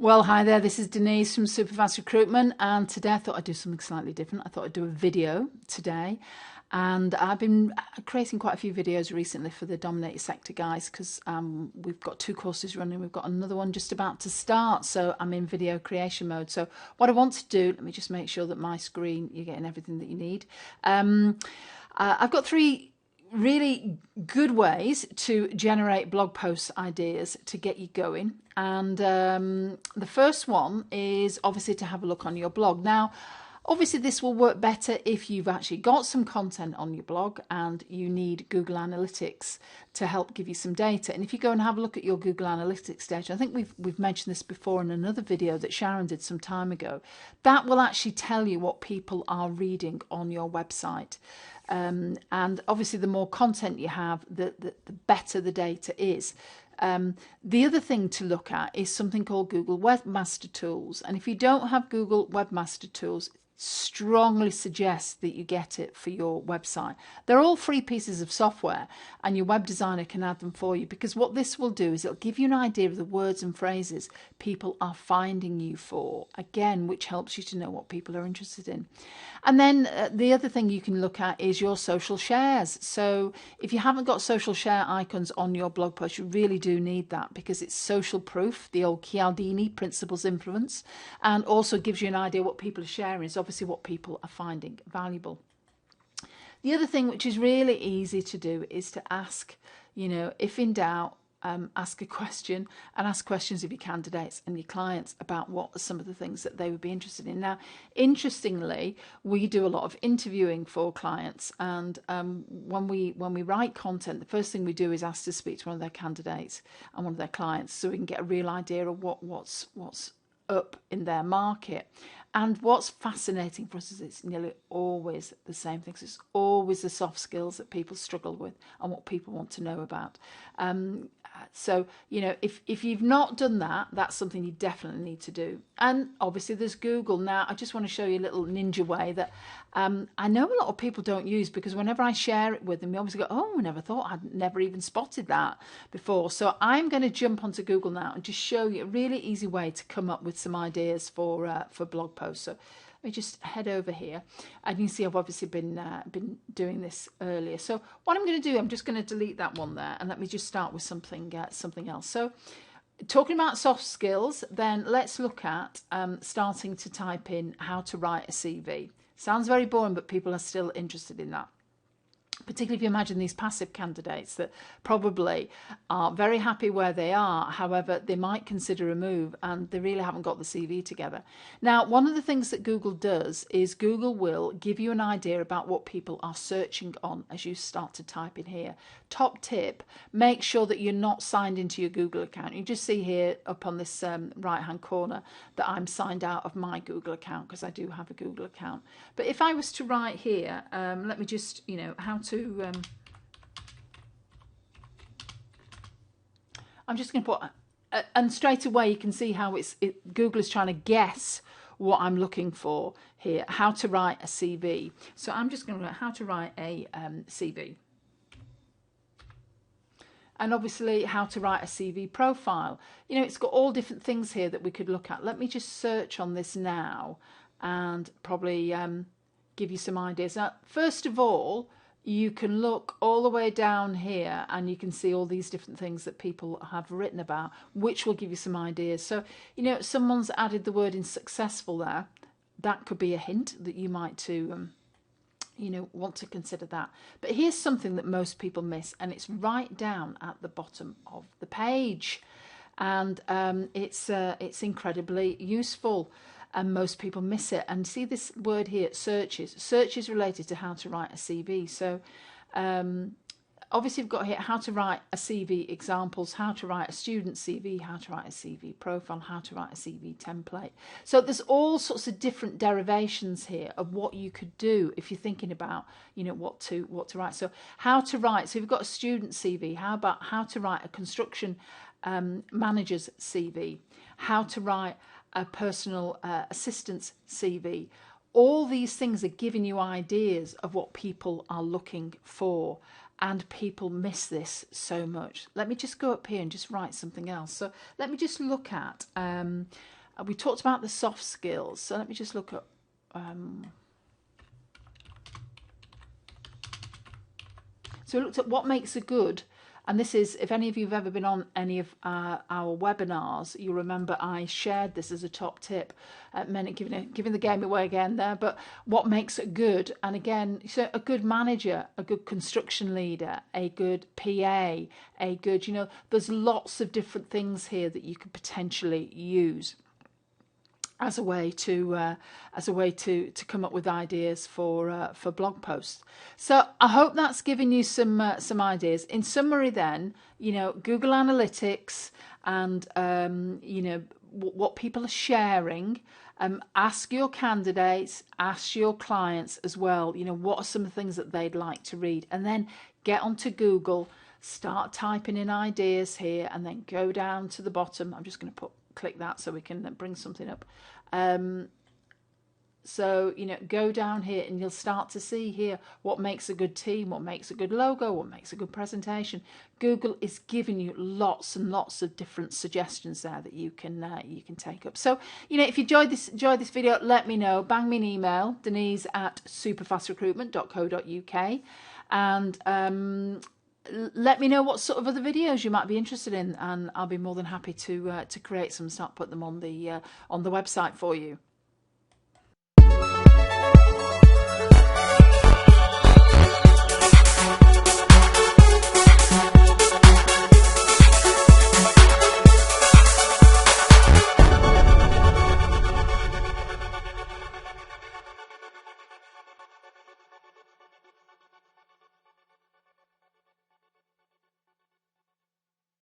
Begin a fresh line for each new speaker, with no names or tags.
Well, hi there. This is Denise from Superfast Recruitment, and today I thought I'd do something slightly different. I thought I'd do a video today, and I've been creating quite a few videos recently for the Dominated Sector guys because we've got 2 courses running. We've got another one just about to start, so I'm in video creation mode. So what I want to do, let me just make sure that my screen, you're getting everything that you need. I've got 3 really good ways to generate blog post ideas to get you going. And the first one is obviously to have a look on your blog. Now, obviously this will work better if you've actually got some content on your blog and you need Google Analytics to help give you some data. And if you go and have a look at your Google Analytics data, I think we've mentioned this before in another video that Sharon did some time ago, that will actually tell you what people are reading on your website. And obviously the more content you have, the better the data is. The other thing to look at is something called Google Webmaster Tools. And if you don't have Google Webmaster Tools, strongly suggest that you get it for your website. They're all free pieces of software and your web designer can add them for you, because what this will do is it'll give you an idea of the words and phrases people are finding you for, again, which helps you to know what people are interested in. And then the other thing you can look at is your social shares. So if you haven't got social share icons on your blog post, you really do need that, because it's social proof, the old Cialdini principles influence, and also gives you an idea what people are sharing. Is obviously what people are finding valuable. The other thing which is really easy to do is to ask, if in doubt, ask a question, and ask questions of your candidates and your clients about what are some of the things that they would be interested in. Now, interestingly, we do a lot of interviewing for clients, and when we write content, the first thing we do is ask to speak to one of their candidates and one of their clients, so we can get a real idea of what's up in their market. And what's fascinating for us is it's nearly always the same things. It's always the soft skills that people struggle with and what people want to know about. So, if you've not done that, that's something you definitely need to do. And obviously there's Google. Now, I just want to show you a little ninja way that I know a lot of people don't use, because whenever I share it with them, they obviously go, oh, I never thought, I'd never even spotted that before. So I'm going to jump onto Google now and just show you a really easy way to come up with some ideas for blog posts. So let me just head over here, and you can see I've obviously been doing this earlier. So what I'm going to do, I'm just going to delete that one there, and let me just start with something else. So talking about soft skills, then let's look at starting to type in how to write a CV. Sounds very boring, but people are still interested in that. Particularly if you imagine these passive candidates that probably are very happy where they are, however, they might consider a move and they really haven't got the CV together. Now, one of the things that Google does is Google will give you an idea about what people are searching on as you start to type in here. Top tip, make sure that you're not signed into your Google account. You just see here up on this right-hand corner that I'm signed out of my Google account, because I do have a Google account. But if I was to write here, let me just, how to I'm just going to put, and straight away you can see how Google is trying to guess what I'm looking for here, how to write a CV. So I'm just going to write how to write a CV. And obviously how to write a CV profile. It's got all different things here that we could look at. Let me just search on this now and probably give you some ideas. Now, first of all, you can look all the way down here and you can see all these different things that people have written about, which will give you some ideas. So, someone's added the word in successful there. That could be a hint that you might want to consider that. But here's something that most people miss, and it's right down at the bottom of the page. And it's incredibly useful. And most people miss it. And see this word here, searches. Search is related to how to write a CV. So obviously you've got here how to write a CV examples, how to write a student CV, how to write a CV profile, how to write a CV template. So there's all sorts of different derivations here of what you could do if you're thinking about, what to write. So how to write. So you've got a student CV. How about how to write a construction manager's CV? How to write a personal assistant's CV. All these things are giving you ideas of what people are looking for. and people miss this so much. Let me just go up here and just write something else. So let me just look at, we talked about the soft skills. So let me just look at, so we looked at what makes a good, and this is, if any of you have ever been on any of our webinars, you'll remember I shared this as a top tip at minute, giving the game away again there, but what makes it good? And again, so a good manager, a good construction leader, a good PA, a good, you know, there's lots of different things here that you could potentially use as a way to come up with ideas for blog posts. So I hope that's given you some ideas. In summary, then, you know, Google Analytics and you know what people are sharing. Ask your candidates, ask your clients as well. You know, what are some of the things that they'd like to read, and then get onto Google. Start typing in ideas here, and then go down to the bottom. I'm just going to click that so we can bring something up. So, you know, go down here and you'll start to see here what makes a good team, what makes a good logo, what makes a good presentation. Google is giving you lots and lots of different suggestions there that you can take up. So, you know, if you enjoyed this video, let me know. Bang me an email, denise@superfastrecruitment.co.uk, and let me know what sort of other videos you might be interested in, and I'll be more than happy to create some, start put them on the website for you.